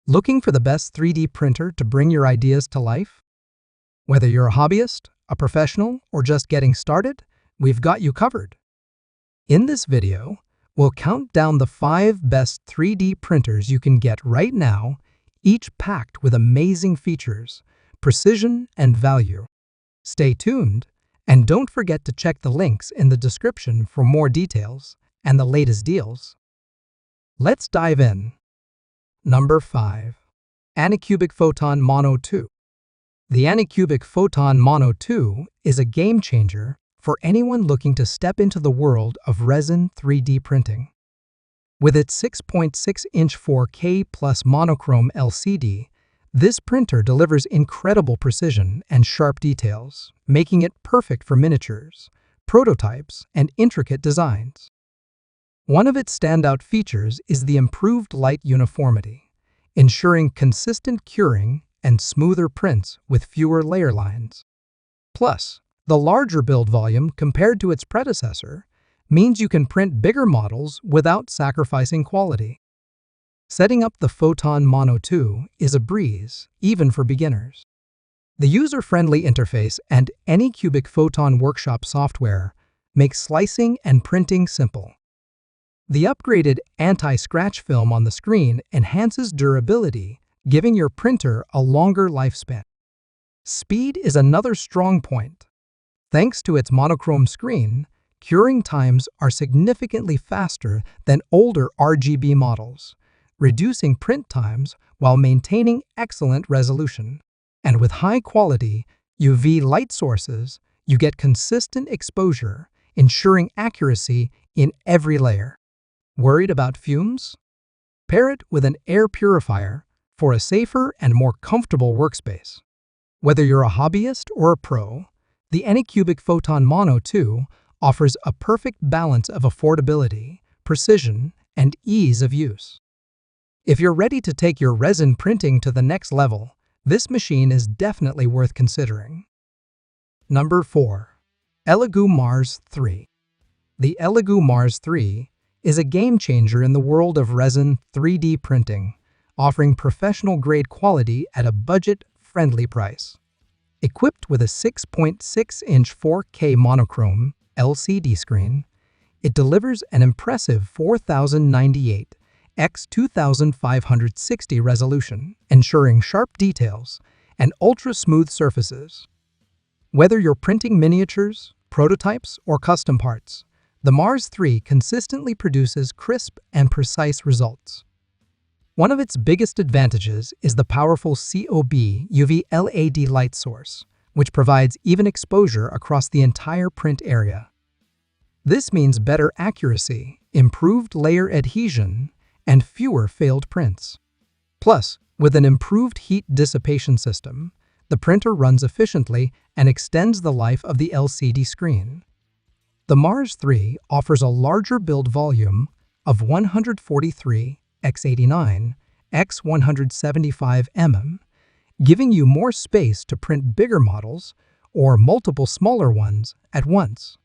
Looking for the best 3D printer to bring your ideas to life? Whether you're a hobbyist, a professional, or just getting started, we've got you covered. In this video, we'll count down the 5 best 3D printers you can get right now, each packed with amazing features, precision, and value. Stay tuned, and don't forget to check the links in the description for more details and the latest deals. Let's dive in. Number 5. Anycubic Photon Mono 2. The Anycubic Photon Mono 2 is a game changer for anyone looking to step into the world of resin 3D printing. With its 6.6-inch 4K plus monochrome LCD, this printer delivers incredible precision and sharp details, making it perfect for miniatures, prototypes, and intricate designs. One of its standout features is the improved light uniformity, ensuring consistent curing and smoother prints with fewer layer lines. Plus, the larger build volume compared to its predecessor means you can print bigger models without sacrificing quality. Setting up the Photon Mono 2 is a breeze, even for beginners. The user-friendly interface and Anycubic Photon Workshop software make slicing and printing simple. The upgraded anti-scratch film on the screen enhances durability, giving your printer a longer lifespan. Speed is another strong point. Thanks to its monochrome screen, curing times are significantly faster than older RGB models, reducing print times while maintaining excellent resolution. And with high-quality UV light sources, you get consistent exposure, ensuring accuracy in every layer. Worried about fumes? Pair it with an air purifier for a safer and more comfortable workspace. Whether you're a hobbyist or a pro, the Anycubic Photon Mono 2 offers a perfect balance of affordability, precision, and ease of use. If you're ready to take your resin printing to the next level, this machine is definitely worth considering. Number 4. Elegoo Mars 3. The Elegoo Mars 3 is a game-changer in the world of resin 3D printing, offering professional-grade quality at a budget-friendly price. Equipped with a 6.6-inch 4K monochrome LCD screen, it delivers an impressive 4098 x 2560 resolution, ensuring sharp details and ultra-smooth surfaces. Whether you're printing miniatures, prototypes, or custom parts, the Mars 3 consistently produces crisp and precise results. One of its biggest advantages is the powerful COB UV LED light source, which provides even exposure across the entire print area. This means better accuracy, improved layer adhesion, and fewer failed prints. Plus, with an improved heat dissipation system, the printer runs efficiently and extends the life of the LCD screen. The Mars 3 offers a larger build volume of 143 x 89 x 175 mm, giving you more space to print bigger models or multiple smaller ones at once.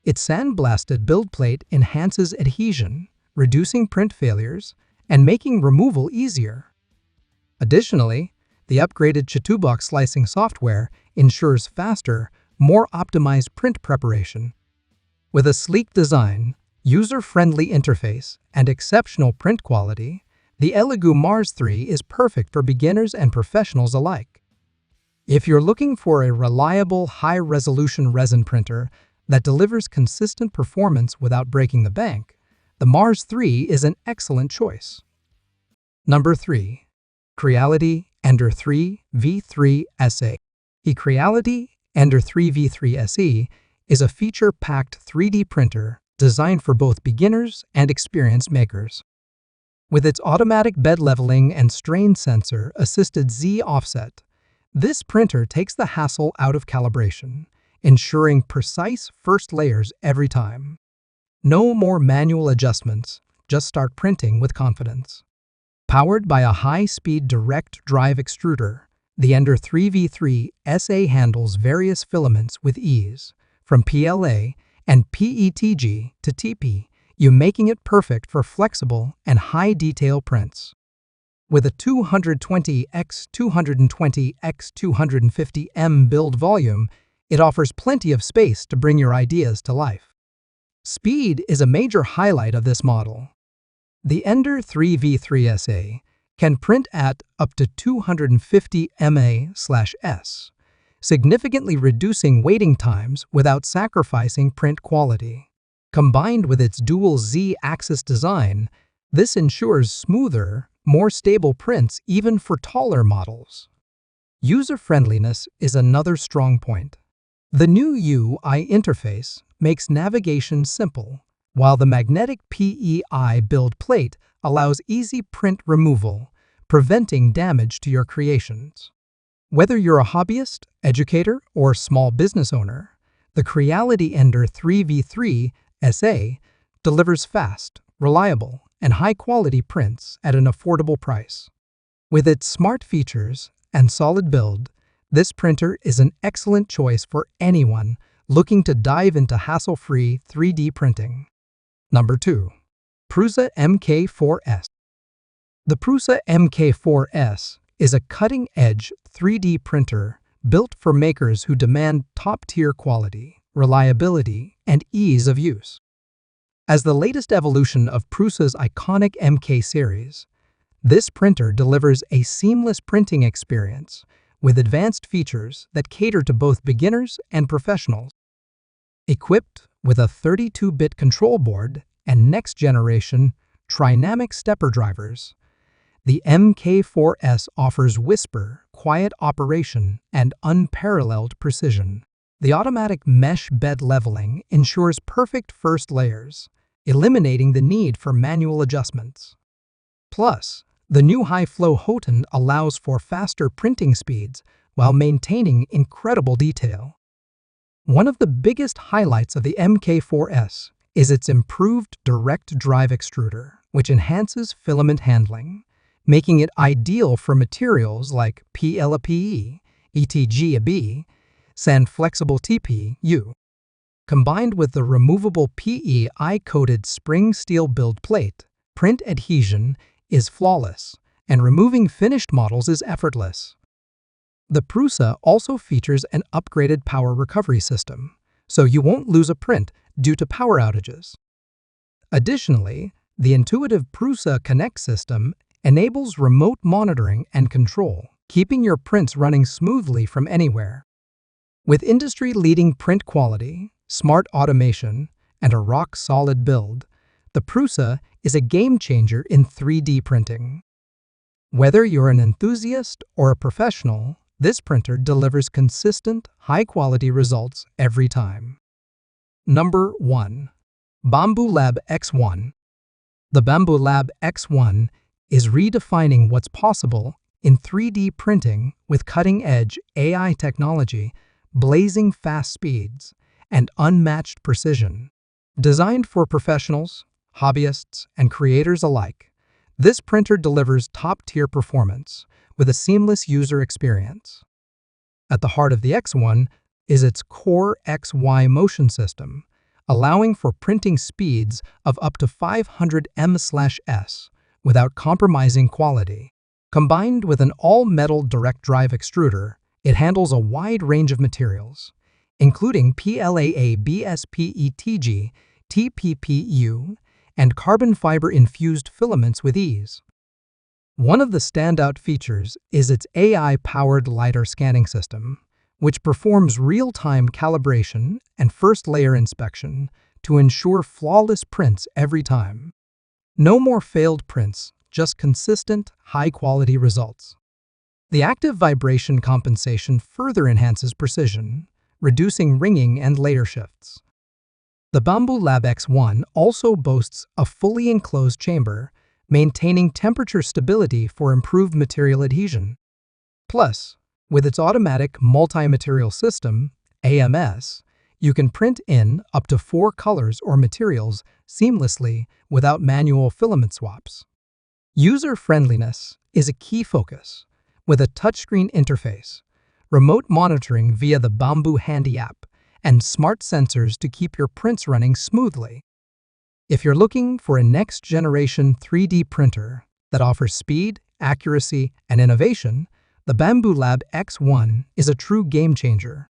Its sandblasted build plate enhances adhesion, reducing print failures and making removal easier. Additionally, the upgraded Chitubox slicing software ensures faster, more optimized print preparation. With a sleek design, user-friendly interface, and exceptional print quality, the Elegoo Mars 3 is perfect for beginners and professionals alike. If you're looking for a reliable, high-resolution resin printer that delivers consistent performance without breaking the bank, the Mars 3 is an excellent choice. Number 3. Creality Ender 3 V3 SE. The Creality Ender 3 V3 SE is a feature-packed 3D printer designed for both beginners and experienced makers. With its automatic bed leveling and strain sensor-assisted Z offset, this printer takes the hassle out of calibration, ensuring precise first layers every time. No more manual adjustments, just start printing with confidence. Powered by a high-speed direct drive extruder, the Ender 3 V3 SE handles various filaments with ease, from PLA and PETG to TP, making it perfect for flexible and high-detail prints. With a 220 x 220 x 250 m build volume, it offers plenty of space to bring your ideas to life. Speed is a major highlight of this model. The Ender 3v3SA can print at up to 250 mA/s, significantly reducing waiting times without sacrificing print quality. Combined with its dual Z-axis design, this ensures smoother, more stable prints even for taller models. User-friendliness is another strong point. The new UI interface makes navigation simple, while the magnetic PEI build plate allows easy print removal, preventing damage to your creations. Whether you're a hobbyist, educator, or small business owner, the Creality Ender 3v3 SA delivers fast, reliable, and high-quality prints at an affordable price. With its smart features and solid build, this printer is an excellent choice for anyone looking to dive into hassle-free 3D printing. Number 2. Prusa MK4S. The Prusa MK4S is a cutting-edge 3D printer built for makers who demand top-tier quality, reliability, and ease of use. As the latest evolution of Prusa's iconic MK series, this printer delivers a seamless printing experience with advanced features that cater to both beginners and professionals. Equipped with a 32-bit control board and next-generation trinamic stepper drivers, the MK4S offers whisper, quiet operation, and unparalleled precision. The automatic mesh bed leveling ensures perfect first layers, eliminating the need for manual adjustments. Plus, the new high-flow Photon allows for faster printing speeds while maintaining incredible detail. One of the biggest highlights of the MK4S is its improved direct drive extruder, which enhances filament handling, making it ideal for materials like PLAPE, ETGAB, and flexible TPU. Combined with the removable PEI-coated spring steel build plate, print adhesion is flawless, and removing finished models is effortless. The Prusa also features an upgraded power recovery system, so you won't lose a print due to power outages. Additionally, the intuitive Prusa Connect system enables remote monitoring and control, keeping your prints running smoothly from anywhere. With industry-leading print quality, smart automation, and a rock-solid build, the Prusa is a game-changer in 3D printing. Whether you're an enthusiast or a professional, this printer delivers consistent, high-quality results every time. Number 1. Bambu Lab X1. The Bambu Lab X1 is redefining what's possible in 3D printing with cutting-edge AI technology, blazing fast speeds, and unmatched precision. Designed for professionals, hobbyists, and creators alike, this printer delivers top-tier performance with a seamless user experience. At the heart of the X1 is its Core XY motion system, allowing for printing speeds of up to 500 m/s without compromising quality. Combined with an all-metal direct drive extruder, it handles a wide range of materials, including PLAA, BSPETG, TPPU, and carbon fiber-infused filaments with ease. One of the standout features is its AI-powered LiDAR scanning system, which performs real-time calibration and first-layer inspection to ensure flawless prints every time. No more failed prints, just consistent, high-quality results. The active vibration compensation further enhances precision, reducing ringing and layer shifts. The Bambu Lab X1 also boasts a fully enclosed chamber, maintaining temperature stability for improved material adhesion. Plus, with its automatic multi-material system, AMS, you can print in up to 4 colors or materials seamlessly without manual filament swaps. User-friendliness is a key focus, with a touchscreen interface, remote monitoring via the Bambu Handy app, and smart sensors to keep your prints running smoothly. If you're looking for a next-generation 3D printer that offers speed accuracy, and innovation, the Bamboo Lab X1 is a true game changer.